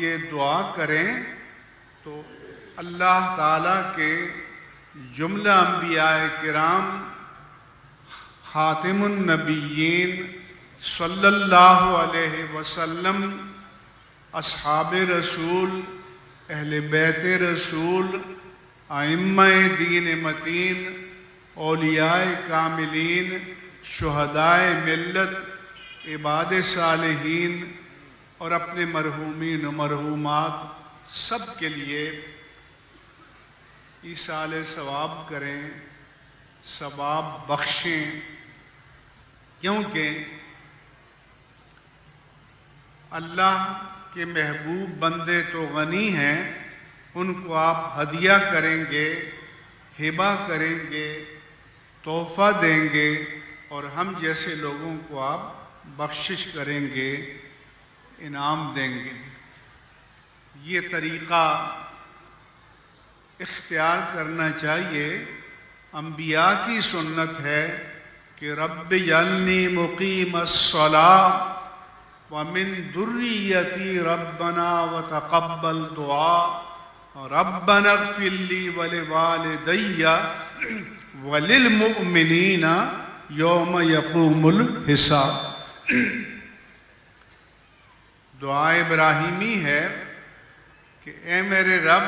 لیے دعا کریں تو اللہ تعالیٰ کے جملہ انبیاء کرام خاتم النبیین صلی اللہ علیہ وسلم، اصحاب رسول، اہل بیت رسول، ائمہ دین متین، اولیاء کاملین، شہدائے ملت، عباد صالحین اور اپنے مرحومین و مرحومات سب کے لیے ایصال ثواب کریں، ثواب بخشیں، کیونکہ اللہ کے محبوب بندے تو غنی ہیں، ان کو آپ ہدیہ کریں گے، ہبہ کریں گے، تحفہ دیں گے، اور ہم جیسے لوگوں کو آپ بخشش کریں گے، انعام دیں گے۔ یہ طریقہ اختیار کرنا چاہیے۔ انبیاء کی سنت ہے کہ رب اجعلنی مقیم الصلاۃ ومن ذریتی ربنا وتقبل دعاء ربنا اغفر لی ولوالدی وللمؤمنین یوم یقوم الحساب۔ دعا ابراہیمی ہے کہ اے میرے رب،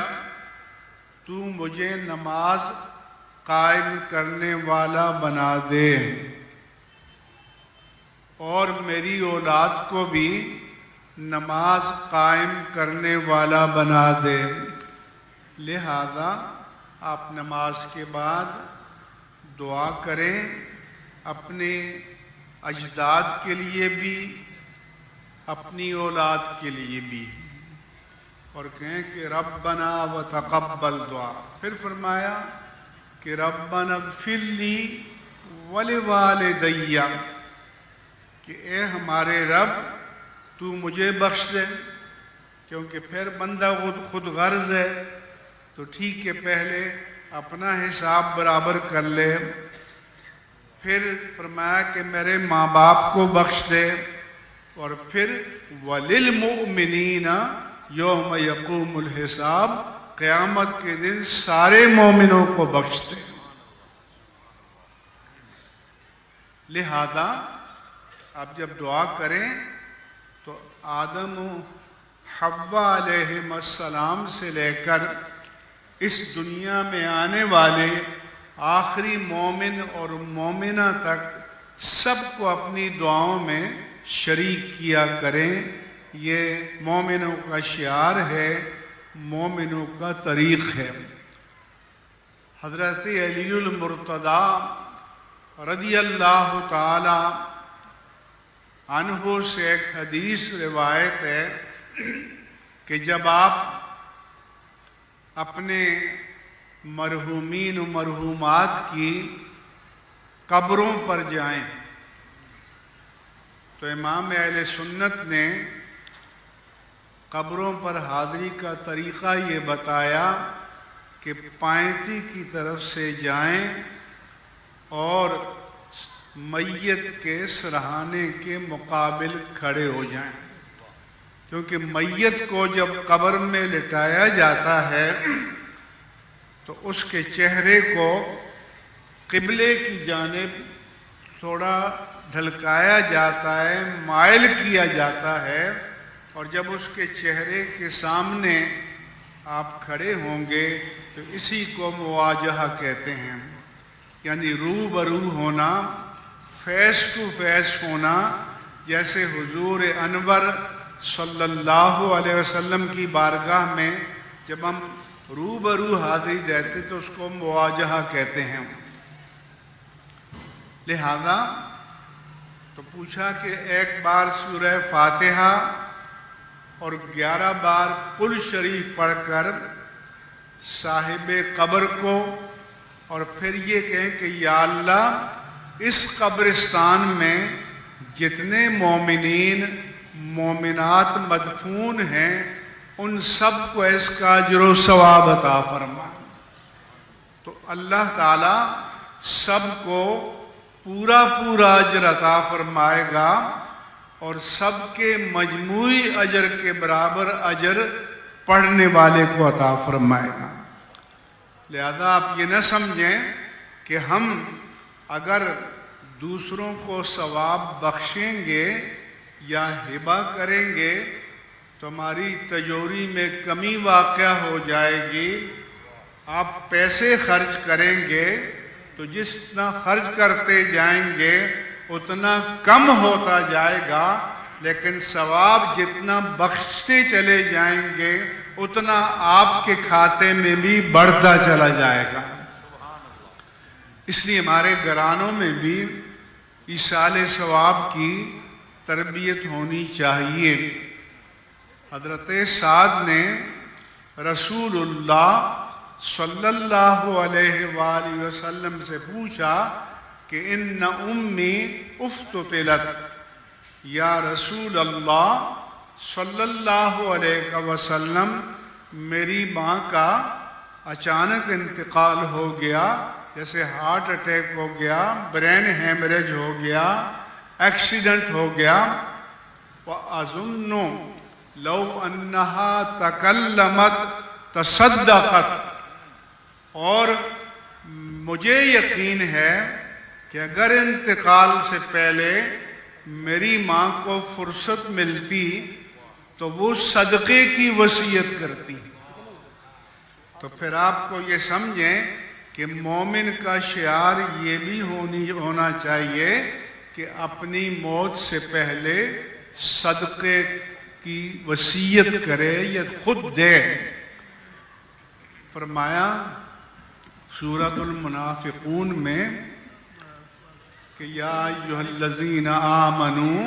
تو مجھے نماز قائم کرنے والا بنا دے اور میری اولاد کو بھی نماز قائم کرنے والا بنا دے۔ لہذا آپ نماز کے بعد دعا کریں، اپنے اجداد کے لیے بھی، اپنی اولاد کے لیے بھی، اور کہیں کہ ربنا وتقبل دعا۔ پھر فرمایا کہ ربنا اغفر لی ولوالدی، کہ اے ہمارے رب تو مجھے بخش دے، کیونکہ پھر بندہ خود غرض ہے تو ٹھیک ہے، پہلے اپنا حساب برابر کر لے۔ پھر فرمایا کہ میرے ماں باپ کو بخش دے، اور پھر وَلِلْمُؤْمِنِينَ یوم یقوم الحساب، قیامت کے دن سارے مومنوں کو بخش دے۔ لہذا آپ جب دعا کریں تو آدم و حوا علیہم السلام سے لے کر اس دنیا میں آنے والے آخری مومن اور مومنہ تک سب کو اپنی دعاؤں میں شریک کیا کریں۔ یہ مومنوں کا شعار ہے، مومنوں کا طریق ہے۔ حضرت علی المرتضی رضی اللہ تعالی عنہ سے ایک حدیث روایت ہے کہ جب آپ اپنے مرحومین و مرحومات کی قبروں پر جائیں تو امام اہل سنت نے قبروں پر حاضری کا طریقہ یہ بتایا کہ پائنتی کی طرف سے جائیں اور میت کے سرہانے کے مقابل کھڑے ہو جائیں، کیونکہ میت کو جب قبر میں لٹایا جاتا ہے تو اس کے چہرے کو قبلے کی جانب تھوڑا ڈھلکایا جاتا ہے، مائل کیا جاتا ہے، اور جب اس کے چہرے کے سامنے آپ کھڑے ہوں گے تو اسی کو مواجہہ کہتے ہیں، یعنی روبرو ہونا، فیس ٹو فیس ہونا۔ جیسے حضور انور صلی اللہ علیہ وسلم کی بارگاہ میں جب ہم روبرو حاضری دیتے تو اس کو مواجہہ کہتے ہیں۔ لہذا تو پوچھا کہ ایک بار سورہ فاتحہ اور 11 بار قل شریف پڑھ کر صاحب قبر کو، اور پھر یہ کہیں کہ یا اللہ اس قبرستان میں جتنے مومنین مومنات مدفون ہیں ان سب کو اس کا اجر و ثواب عطا فرما۔ تو اللہ تعالیٰ سب کو پورا اجر عطا فرمائے گا، اور سب کے مجموعی اجر کے برابر اجر پڑھنے والے کو عطا فرمائے گا۔ لہذا آپ یہ نہ سمجھیں کہ ہم اگر دوسروں کو ثواب بخشیں گے یا ہبہ کریں گے تو ہماری تجوری میں کمی واقع ہو جائے گی۔ آپ پیسے خرچ کریں گے تو جتنا خرچ کرتے جائیں گے اتنا کم ہوتا جائے گا، لیکن ثواب جتنا بخشتے چلے جائیں گے اتنا آپ کے کھاتے میں بھی بڑھتا چلا جائے گا۔ اس لیے ہمارے گھرانوں میں بھی ایصال ثواب کی تربیت ہونی چاہیے۔ حضرت سعد نے رسول اللہ صلی اللہ علیہ وآلہ وسلم سے پوچھا کہ ان امی افتتلت، یا رسول اللہ صلی اللہ علیہ وسلم میری ماں کا اچانک انتقال ہو گیا، جیسے ہارٹ اٹیک ہو گیا، برین ہیمریج ہو گیا، ایکسیڈنٹ ہو گیا۔ وَأَظُنُّ لَوْ أَنَّهَا تَكَلَّمَتْ تَصَدَّقَتْ، اور مجھے یقین ہے کہ اگر انتقال سے پہلے میری ماں کو فرصت ملتی تو وہ صدقے کی وصیت کرتی۔ تو پھر آپ کو یہ سمجھیں کہ مومن کا شعار یہ بھی ہونا چاہیے کہ اپنی موت سے پہلے صدقے کی وصیت کرے یا خود دے۔ فرمایا سورۃ المنافقون میں کہ یا ایھا الذین آمنوا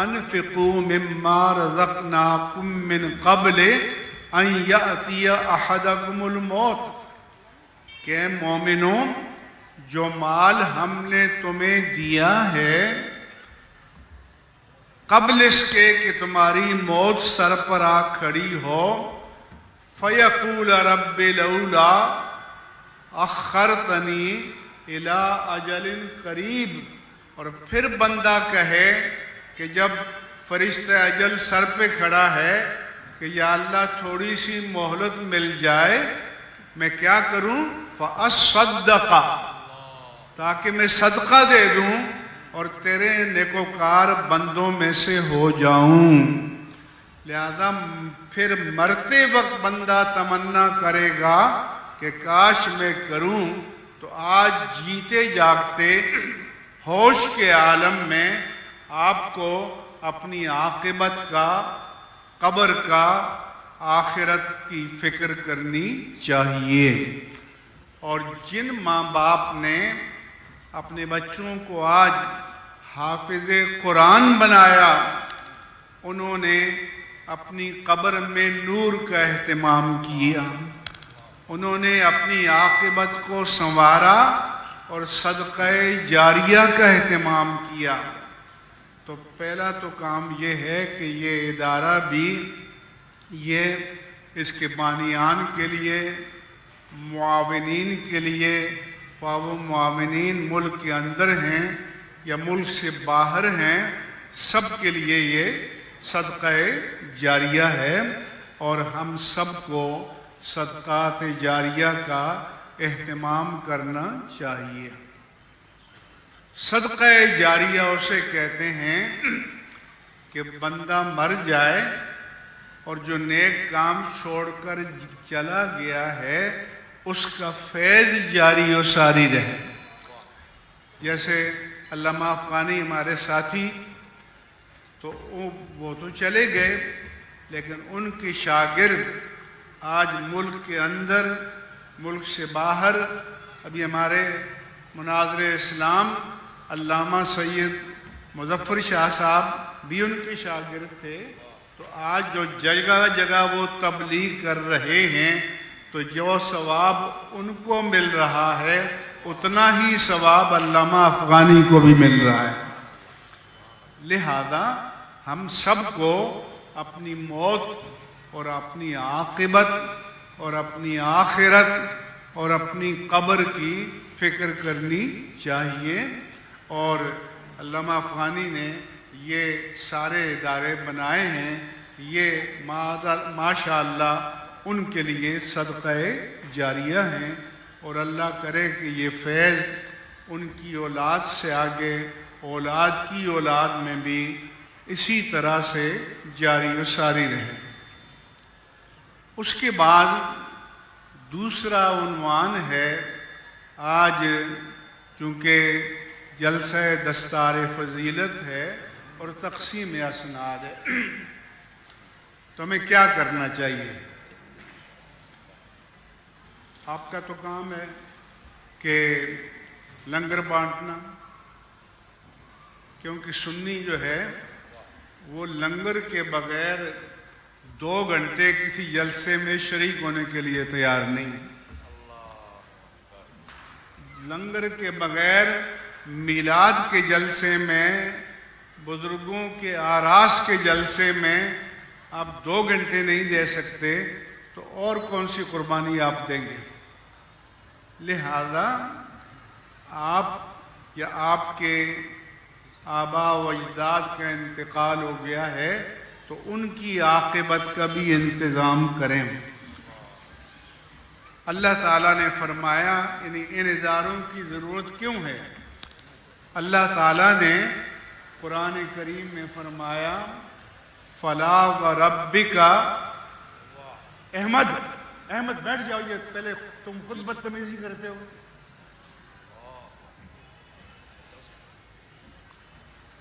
انفقوا مما رزقناکم من قبل ان یأتی احدکم الموت، کہ مومنوں جو مال ہم نے تمہیں دیا ہے قبل اس کے کہ تمہاری موت سر پر آ کھڑی ہو، فَيَقُولَ رَبِّ لَوْلَا اخرتنی الی اجل قریب، اور پھر بندہ کہے کہ جب فرشتہ اجل سر پہ کھڑا ہے کہ یا اللہ تھوڑی سی مہلت مل جائے، میں کیا کروں؟ فَأَصَّدَّقَ، تاکہ میں صدقہ دے دوں اور تیرے نیکوکار بندوں میں سے ہو جاؤں۔ لہذا پھر مرتے وقت بندہ تمنا کرے گا کہ کاش میں کروں، تو آج جیتے جاگتے ہوش کے عالم میں آپ کو اپنی عاقبت کا، قبر کا، آخرت کی فکر کرنی چاہیے۔ اور جن ماں باپ نے اپنے بچوں کو آج حافظ قرآن بنایا، انہوں نے اپنی قبر میں نور کا اہتمام کیا، انہوں نے اپنی عاقبت کو سنوارا اور صدقہ جاریہ کا اہتمام کیا۔ تو پہلا تو کام یہ ہے کہ یہ ادارہ بھی یہ اس کے بانیان کے لیے، معاونین کے لیے، وہ معاونین ملک کے اندر ہیں یا ملک سے باہر ہیں، سب کے لیے یہ صدقہ جاریہ ہے، اور ہم سب کو صدقات جاریہ کا اہتمام کرنا چاہیے۔ صدقہ جاریہ اسے کہتے ہیں کہ بندہ مر جائے اور جو نیک کام چھوڑ کر چلا گیا ہے اس کا فیض جاری و ساری رہے۔ جیسے علامہ افغانی ہمارے ساتھی، تو وہ تو چلے گئے، لیکن ان کے شاگرد آج ملک کے اندر، ملک سے باہر، ابھی ہمارے مناظر اسلام علامہ سید مظفر شاہ صاحب بھی ان کے شاگرد تھے، تو آج جو جگہ جگہ وہ تبلیغ کر رہے ہیں، تو جو ثواب ان کو مل رہا ہے اتنا ہی ثواب علامہ افغانی کو بھی مل رہا ہے۔ لہذا ہم سب کو اپنی موت اور اپنی عاقبت اور اپنی آخرت اور اپنی قبر کی فکر کرنی چاہیے۔ اور علامہ افغانی نے یہ سارے ادارے بنائے ہیں، یہ ماشاء اللہ ان کے لیے صدقہ جاریہ ہیں، اور اللہ کرے کہ یہ فیض ان کی اولاد سے آگے اولاد کی اولاد میں بھی اسی طرح سے جاری و ساری رہے۔ اس کے بعد دوسرا عنوان ہے، آج چونکہ جلسہ دستار فضیلت ہے اور تقسیم اسناد ہے، تو ہمیں کیا کرنا چاہیے؟ آپ کا تو کام ہے کہ لنگر بانٹنا، کیونکہ سنی جو ہے وہ لنگر کے بغیر 2 گھنٹے کسی جلسے میں شریک ہونے کے لیے تیار نہیں۔ لنگر کے بغیر میلاد کے جلسے میں، بزرگوں کے آراس کے جلسے میں آپ 2 گھنٹے نہیں دے سکتے، تو اور کون سی قربانی آپ دیں گے؟ لہذا آپ یا آپ کے آباء و اجداد کا انتقال ہو گیا ہے تو ان کی عاقبت کا بھی انتظام کریں۔ اللہ تعالیٰ نے فرمایا ان اداروں کی ضرورت کیوں ہے؟ اللہ تعالیٰ نے قرآن کریم میں فرمایا فَلَا وَرَبِّكَ۔ احمد بیٹھ جاؤ، یہ پہلے تم خود بدتمیزی کرتے ہو۔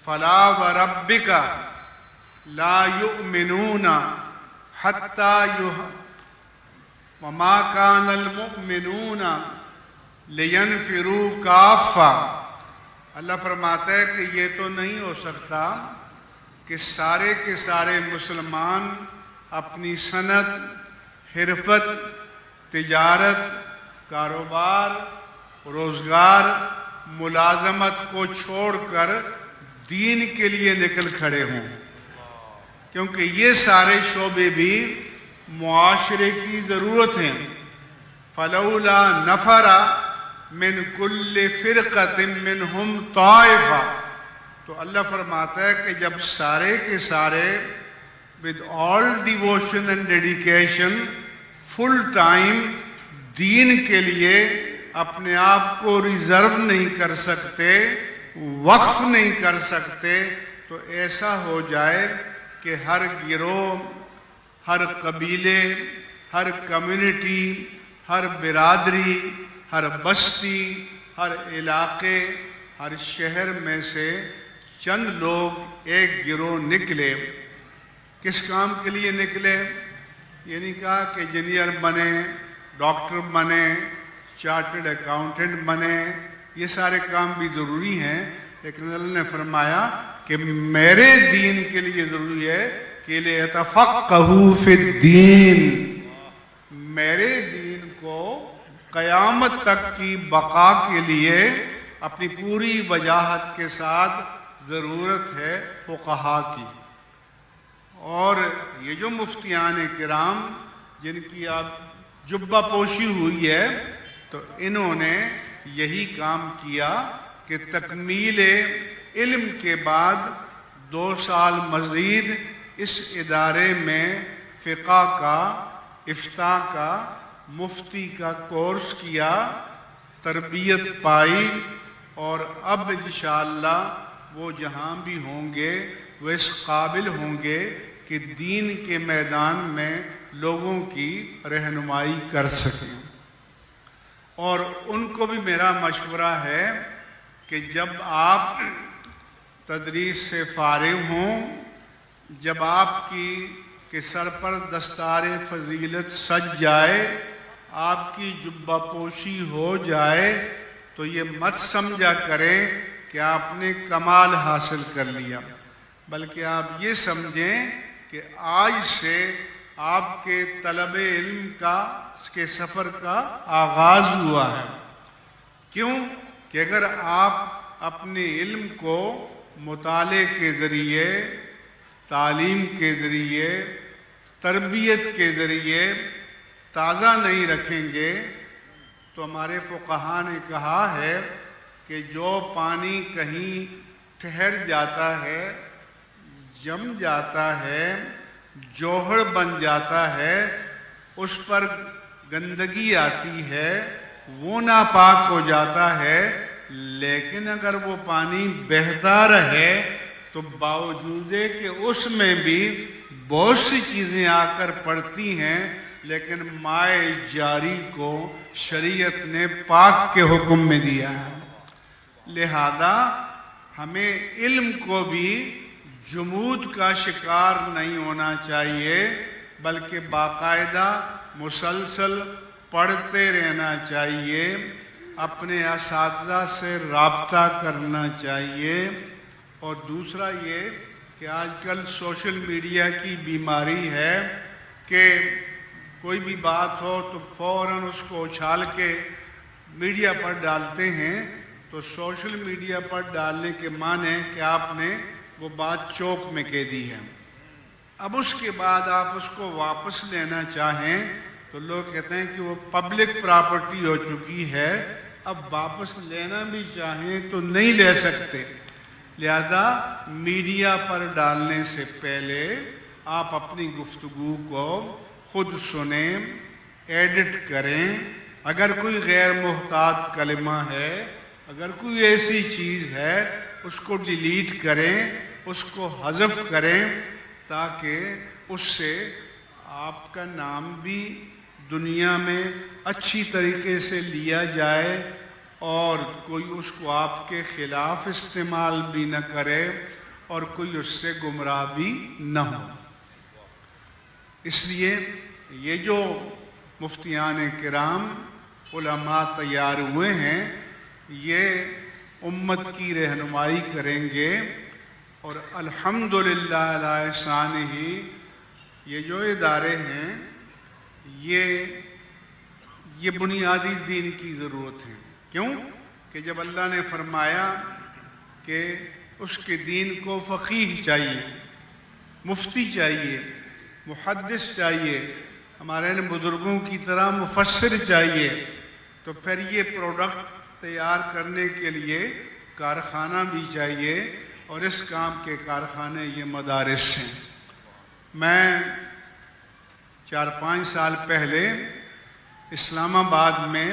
فَلَا وَرَبِّكَ لَا يُؤْمِنُونَ حَتَّى وَمَا كَانَ الْمُؤْمِنُونَ لِيَنْفِرُوا كَافَّةً۔ اللہ فرماتا ہے کہ یہ تو نہیں ہو سکتا کہ سارے کے سارے مسلمان اپنی صنعت، حرفت، تجارت، کاروبار، روزگار، ملازمت کو چھوڑ کر دین کے لیے نکل کھڑے ہوں، کیونکہ یہ سارے شعبے بھی معاشرے کی ضرورت ہیں۔ فلولا نفر من کل فرقۃ منہم طائفہ، تو اللہ فرماتا ہے کہ جب سارے کے سارے with all devotion and dedication full time دین کے لیے اپنے آپ کو ریزرو نہیں کر سکتے، وقف نہیں کر سکتے، تو ایسا ہو جائے کہ ہر گروہ، ہر قبیلے، ہر کمیونٹی، ہر برادری، ہر بستی، ہر علاقے، ہر شہر میں سے چند لوگ ایک گروہ نکلے۔ کس کام کے لیے نکلے؟ یہ نہیں کہا کہ انجینئر بنے، ڈاکٹر بنے، چارٹرڈ اکاؤنٹنٹ بنے، یہ سارے کام بھی ضروری ہیں، لیکن اللہ نے فرمایا کہ میرے دین کے لیے ضروری ہے کہ لِيَتَفَقَّهُوا فِي الدِّينِ، میرے دین کو قیامت تک کی بقا کے لیے اپنی پوری وجاہت کے ساتھ ضرورت ہے فقہا کی۔ اور یہ جو مفتیان کرام جن کی آپ جبہ پوشی ہوئی ہے، تو انہوں نے یہی کام کیا کہ تکمیل علم کے بعد 2 سال مزید اس ادارے میں فقہ کا، افتاء کا، مفتی کا کورس کیا، تربیت پائی، اور اب انشاءاللہ وہ جہاں بھی ہوں گے وہ اس قابل ہوں گے کہ دین کے میدان میں لوگوں کی رہنمائی کر سکیں۔ اور ان کو بھی میرا مشورہ ہے کہ جب آپ تدریس سے فارغ ہوں، جب آپ کے سر پر دستار فضیلت سج جائے، آپ کی جبہ پوشی ہو جائے، تو یہ مت سمجھا کریں کہ آپ نے کمال حاصل کر لیا، بلکہ آپ یہ سمجھیں کہ آج سے آپ کے طلب علم کے سفر کا آغاز ہوا ہے۔ کیوں؟ کہ اگر آپ اپنے علم کو مطالعے کے ذریعے، تعلیم کے ذریعے، تربیت کے ذریعے تازہ نہیں رکھیں گے، تو ہمارے فقہا نے کہا ہے کہ جو پانی کہیں ٹھہر جاتا ہے جم جاتا ہے، جوہر بن جاتا ہے، اس پر گندگی آتی ہے، وہ ناپاک ہو جاتا ہے، لیکن اگر وہ پانی بہتا رہے تو باوجود کہ اس میں بھی بہت سی چیزیں آ کر پڑتی ہیں، لیکن مائع جاری کو شریعت نے پاک کے حکم میں دیا ہے۔ لہذا ہمیں علم کو بھی جمود کا شکار نہیں ہونا چاہیے، بلکہ باقاعدہ مسلسل پڑھتے رہنا چاہیے، اپنے اساتذہ سے رابطہ کرنا چاہیے۔ اور دوسرا یہ کہ آج کل سوشل میڈیا کی بیماری ہے کہ کوئی بھی بات ہو تو فوراً اس کو اچھال کے میڈیا پر ڈالتے ہیں، تو سوشل میڈیا پر ڈالنے کے معنی کہ آپ نے وہ بات چوک میں کہہ دی ہے۔ اب اس کے بعد آپ اس کو واپس لینا چاہیں تو لوگ کہتے ہیں کہ وہ پبلک پراپرٹی ہو چکی ہے، اب واپس لینا بھی چاہیں تو نہیں لے سکتے۔ لہذا میڈیا پر ڈالنے سے پہلے آپ اپنی گفتگو کو خود سنیں، ایڈٹ کریں، اگر کوئی غیر محتاط کلمہ ہے، اگر کوئی ایسی چیز ہے، اس کو ڈیلیٹ کریں، اس کو حذف کریں، تاکہ اس سے آپ کا نام بھی دنیا میں اچھی طریقے سے لیا جائے اور کوئی اس کو آپ کے خلاف استعمال بھی نہ کرے اور کوئی اس سے گمراہ بھی نہ ہو۔ اس لیے یہ جو مفتیان کرام علماء تیار ہوئے ہیں، یہ امت کی رہنمائی کریں گے، اور الحمدللہ علی احسانہ یہ جو ادارے ہیں یہ بنیادی دین کی ضرورت ہے۔ کیوں؟ کہ جب اللہ نے فرمایا کہ اس کے دین کو فقیہ چاہیے، مفتی چاہیے، محدث چاہیے، ہمارے بزرگوں کی طرح مفسر چاہیے، تو پھر یہ پروڈکٹ تیار کرنے کے لیے کارخانہ بھی چاہیے، اور اس کام کے کارخانے یہ مدارس ہیں۔ میں 4-5 سال پہلے اسلام آباد میں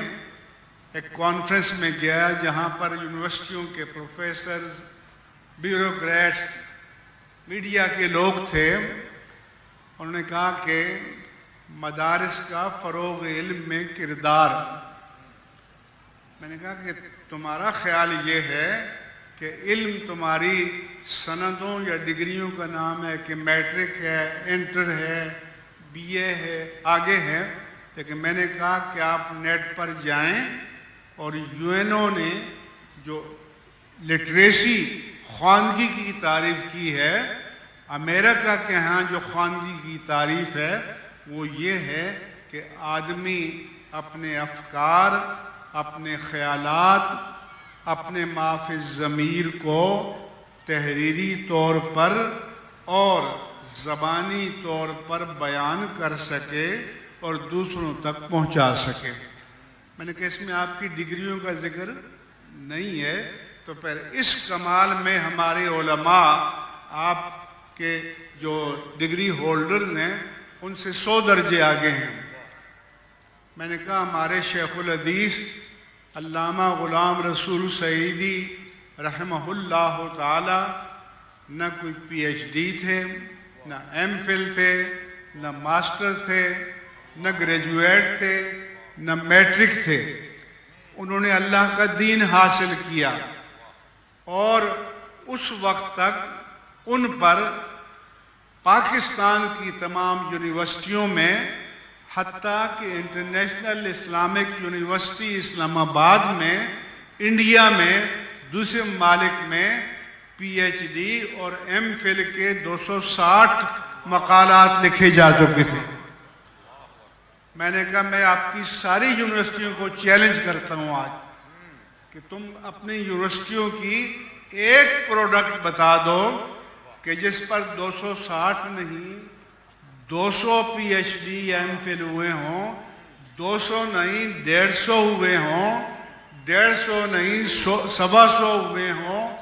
ایک کانفرنس میں گیا، جہاں پر یونیورسٹیوں کے پروفیسرز، بیوروکریٹس، میڈیا کے لوگ تھے۔ انہوں نے کہا کہ مدارس کا فروغ علم میں کردار۔ میں نے کہا کہ تمہارا خیال یہ ہے کہ علم تمہاری سندوں یا ڈگریوں کا نام ہے کہ میٹرک ہے، انٹر ہے، بی اے ہے، آگے ہے، لیکن میں نے کہا کہ آپ نیٹ پر جائیں، اور یو این او نے جو لٹریسی خواندگی کی تعریف کی ہے، امریکہ کے ہاں جو خواندگی کی تعریف ہے وہ یہ ہے کہ آدمی اپنے افکار، اپنے خیالات، اپنے ما فی الضمیر کو تحریری طور پر اور زبانی طور پر بیان کر سکے اور دوسروں تک پہنچا سکے۔ میں نے کہا اس میں آپ کی ڈگریوں کا ذکر نہیں ہے، تو پھر اس کمال میں ہمارے علماء آپ کے جو ڈگری ہولڈرز ہیں ان سے 100 درجے آگے ہیں۔ میں نے کہا ہمارے شیخ الحدیث علامہ غلام رسول سعیدی رحمہ اللہ تعالی نہ کوئی پی ایچ ڈی تھے، نہ ایم فل تھے، نہ ماسٹر تھے، نہ گریجویٹ تھے، نہ میٹرک تھے۔ انہوں نے اللہ کا دین حاصل کیا، اور اس وقت تک ان پر پاکستان کی تمام یونیورسٹیوں میں، حتیٰ کہ انٹرنیشنل اسلامک یونیورسٹی اسلام آباد میں، انڈیا میں، دوسرے ممالک میں پی ایچ ڈی اور ایم فل کے 260 مقالات لکھے جا چکے تھے۔ میں نے کہا میں آپ کی ساری یونیورسٹیوں کو چیلنج کرتا ہوں آج کہ تم اپنی یونیورسٹیوں کی ایک پروڈکٹ بتا دو کہ جس پر 260 نہیں 200 پی ایچ ڈی یا ایم فل ہوئے ہوں، 200 نہیں 150 ہوئے ہوں، 150 نہیں 125 ہوئے ہوں،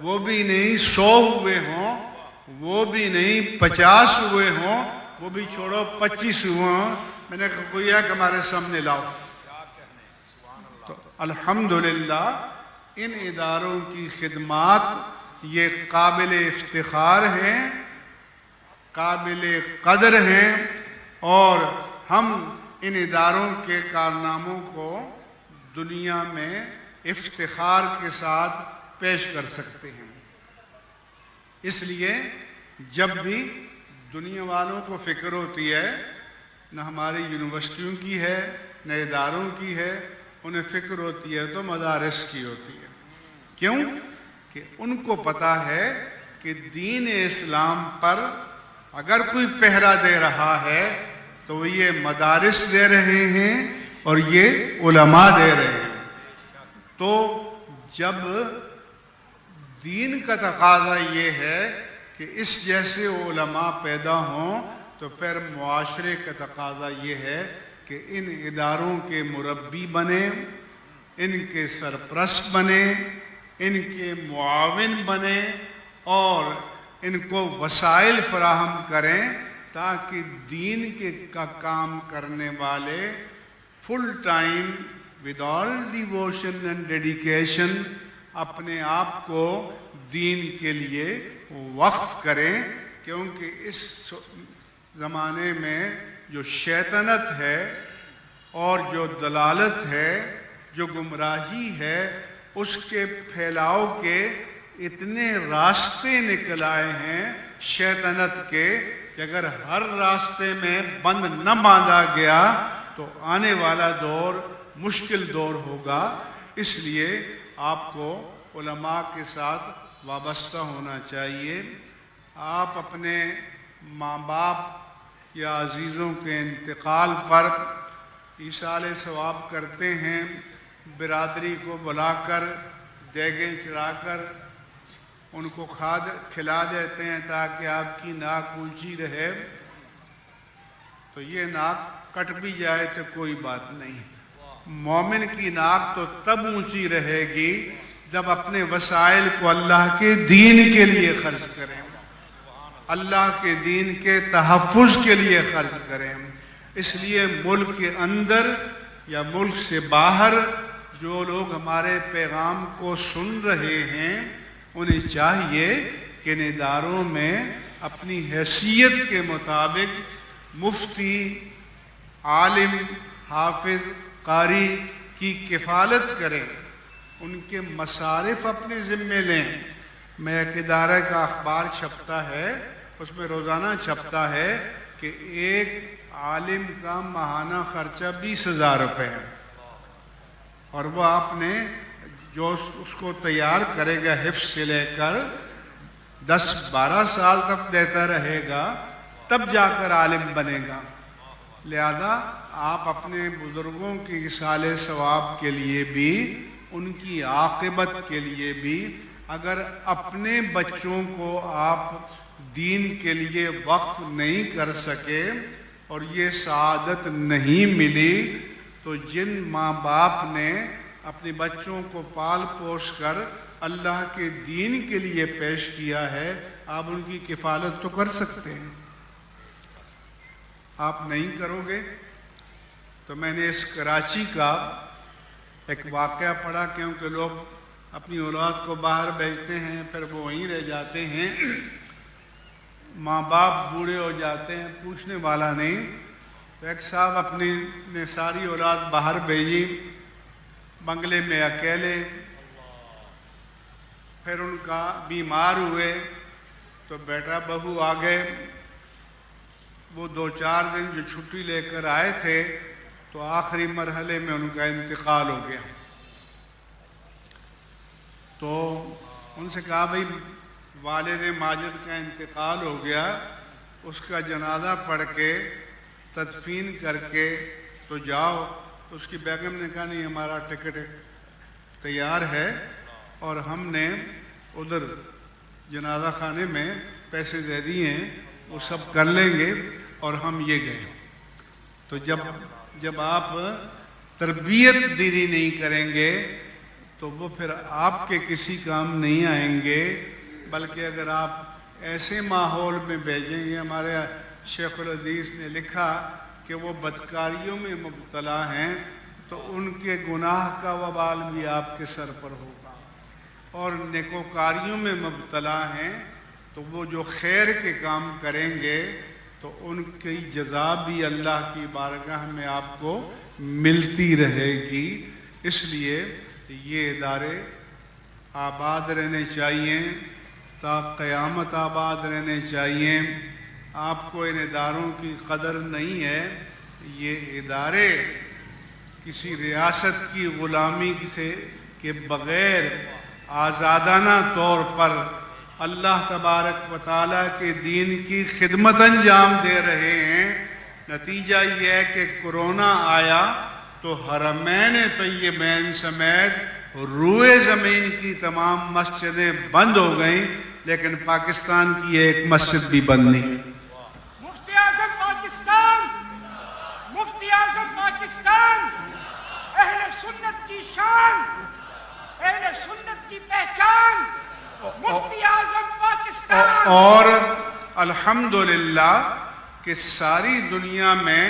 وہ بھی نہیں 100 ہوئے ہوں، وہ بھی نہیں 50 ہوئے ہوں، وہ بھی چھوڑو 25 ہوئے ہوں، میں نے کہا کوئی ہے کہ ہمارے سامنے لاؤ. تو الحمدللہ ان اداروں کی خدمات یہ قابل افتخار ہیں، قابل قدر ہیں، اور ہم ان اداروں کے کارناموں کو دنیا میں افتخار کے ساتھ پیش کر سکتے ہیں. اس لیے جب بھی دنیا والوں کو فکر ہوتی ہے، نہ ہماری یونیورسٹیوں کی ہے نہ اداروں کی ہے، انہیں فکر ہوتی ہے تو مدارس کی ہوتی ہے. کیوں؟ کہ ان کو پتہ ہے کہ دین اسلام پر اگر کوئی پہرا دے رہا ہے تو وہ یہ مدارس دے رہے ہیں اور یہ علماء دے رہے ہیں. تو جب دین کا تقاضا یہ ہے کہ اس جیسے علماء پیدا ہوں تو پھر معاشرے کا تقاضا یہ ہے کہ ان اداروں کے مربی بنیں، ان کے سرپرست بنیں، ان کے معاون بنیں اور ان کو وسائل فراہم کریں تاکہ دین کا کام کرنے والے full time with all devotion and dedication اپنے آپ کو دین کے لیے وقف کریں. کیونکہ اس زمانے میں جو شیطنت ہے اور جو دلالت ہے، جو گمراہی ہے، اس کے پھیلاؤ کے اتنے راستے نکل آئے ہیں شیطنت کے کہ اگر ہر راستے میں بند نہ باندھا گیا تو آنے والا دور مشکل دور ہوگا. اس لیے آپ کو علماء کے ساتھ وابستہ ہونا چاہیے. آپ اپنے ماں باپ یا عزیزوں کے انتقال پر ایصال ثواب کرتے ہیں، برادری کو بلا کر دیگیں چڑھا کر ان کو کھلا دیتے ہیں تاکہ آپ کی ناک اونچی رہے. تو یہ ناک کٹ بھی جائے تو کوئی بات نہیں. مومن کی ناک تو تب اونچی رہے گی جب اپنے وسائل کو اللہ کے دین کے لیے خرچ کریں، اللہ کے دین کے تحفظ کے لیے خرچ کریں. اس لیے ملک کے اندر یا ملک سے باہر جو لوگ ہمارے پیغام کو سن رہے ہیں انہیں چاہیے کہ ان اداروں میں اپنی حیثیت کے مطابق مفتی، عالم، حافظ، قاری کی کفالت کریں، ان کے مصارف اپنے ذمے لیں. میں ایک ادارے کا اخبار چھپتا ہے، اس میں روزانہ چھپتا ہے کہ ایک عالم کا ماہانہ خرچہ 20,000 روپے ہے، اور وہ آپ نے جو اس کو تیار کرے گا حفظ سے لے کر 10-12 سال تک دیتا رہے گا تب جا کر عالم بنے گا. لہذا آپ اپنے بزرگوں کی ایصال ثواب کے لیے بھی، ان کی عاقبت کے لیے بھی، اگر اپنے بچوں کو آپ دین کے لیے وقف نہیں کر سکے اور یہ سعادت نہیں ملی تو جن ماں باپ نے اپنے بچوں کو پال پوش کر اللہ کے دین کے لیے پیش کیا ہے، آپ ان کی کفالت تو کر سکتے ہیں. آپ نہیں کرو گے. تو میں نے اس کراچی کا ایک واقعہ پڑھا، کیونکہ لوگ اپنی اولاد کو باہر بھیجتے ہیں پھر وہ وہیں رہ جاتے ہیں، ماں باپ بوڑھے ہو جاتے ہیں، پوچھنے والا نہیں. تو ایک صاحب اپنی نے ساری اولاد باہر بھیجی، بنگلے میں اکیلے. پھر ان کا بیمار ہوئے تو بیٹا بہو آ گئے. وہ 2-4 دن جو چھٹی لے کر آئے تھے تو آخری مرحلے میں ان کا انتقال ہو گیا. تو ان سے کہا بھائی والد ماجد کا انتقال ہو گیا، اس کا جنازہ پڑھ کے تدفین کر کے تو جاؤ. اس کی بیگم نے کہا نہیں، ہمارا ٹکٹ تیار ہے اور ہم نے ادھر جنازہ خانے میں پیسے دے دیے ہیں، وہ سب کر لیں گے. اور ہم یہ گئے. تو جب آپ تربیت دینی نہیں کریں گے تو وہ پھر آپ کے کسی کام نہیں آئیں گے، بلکہ اگر آپ ایسے ماحول میں بھیجیں گے. ہمارے شیخ الحدیث نے لکھا کہ وہ بدکاریوں میں مبتلا ہیں تو ان کے گناہ کا وبال بھی آپ کے سر پر ہوگا، اور نیکوکاریوں میں مبتلا ہیں تو وہ جو خیر کے کام کریں گے تو ان کی جزا بھی اللہ کی بارگاہ میں آپ کو ملتی رہے گی. اس لیے یہ ادارے آباد رہنے چاہیے، تا قیامت آباد رہنے چاہیے. آپ کو ان اداروں کی قدر نہیں ہے. یہ ادارے کسی ریاست کی غلامی سے کے بغیر آزادانہ طور پر اللہ تبارک و تعالیٰ کے دین کی خدمت انجام دے رہے ہیں. نتیجہ یہ ہے کہ کورونا آیا تو حرمین طیبین سمیت روئے زمین کی تمام مسجدیں بند ہو گئیں، لیکن پاکستان کی ایک مسجد بھی بند نہیں. مفتی اعظم پاکستان، مفتی اعظم پاکستان، اہل سنت کی شان، اہل سنت کی پہچان، مفتی اعظم پاکستان. اور الحمدللہ کہ ساری دنیا میں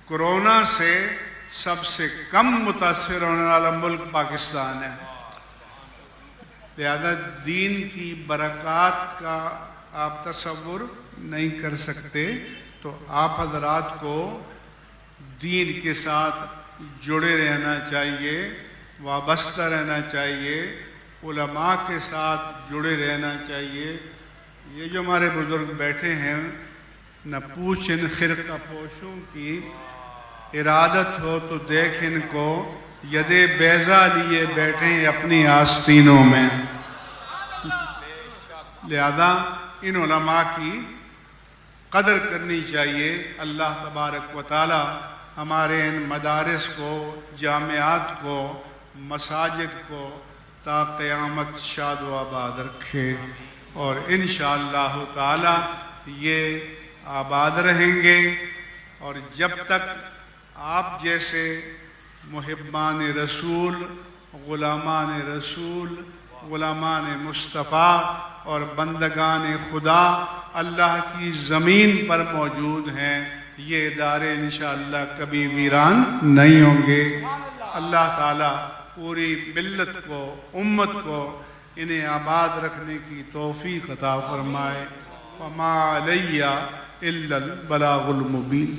کورونا سے سب سے کم متاثر ہونے والا ملک پاکستان ہے. لہذا دین کی برکات کا آپ تصور نہیں کر سکتے. تو آپ حضرات کو دین کے ساتھ جڑے رہنا چاہیے، وابستہ رہنا چاہیے، علماء کے ساتھ جڑے رہنا چاہیے. یہ جو ہمارے بزرگ بیٹھے ہیں، نہ پوچھ ان خرقہ پوشوں کی، ارادت ہو تو دیکھ ان کو یدے بیضا لیے بیٹھے ہیں اپنی آستینوں میں. لہذا ان علماء کی قدر کرنی چاہیے. اللہ تبارک و تعالی ہمارے ان مدارس کو، جامعات کو، مساجد کو تا قیامت شاد و آباد رکھے، اور انشاءاللہ تعالی یہ آباد رہیں گے. اور جب تک آپ جیسے محبان رسول، غلامان رسول، غلامان مصطفیٰ اور بندگان خدا اللہ کی زمین پر موجود ہیں، یہ ادارے انشاءاللہ کبھی ویران نہیں ہوں گے. اللہ تعالیٰ پوری ملت کو، امت کو انہیں آباد رکھنے کی توفیق عطا فرمائے. وما علیہ الا البلاغ المبین.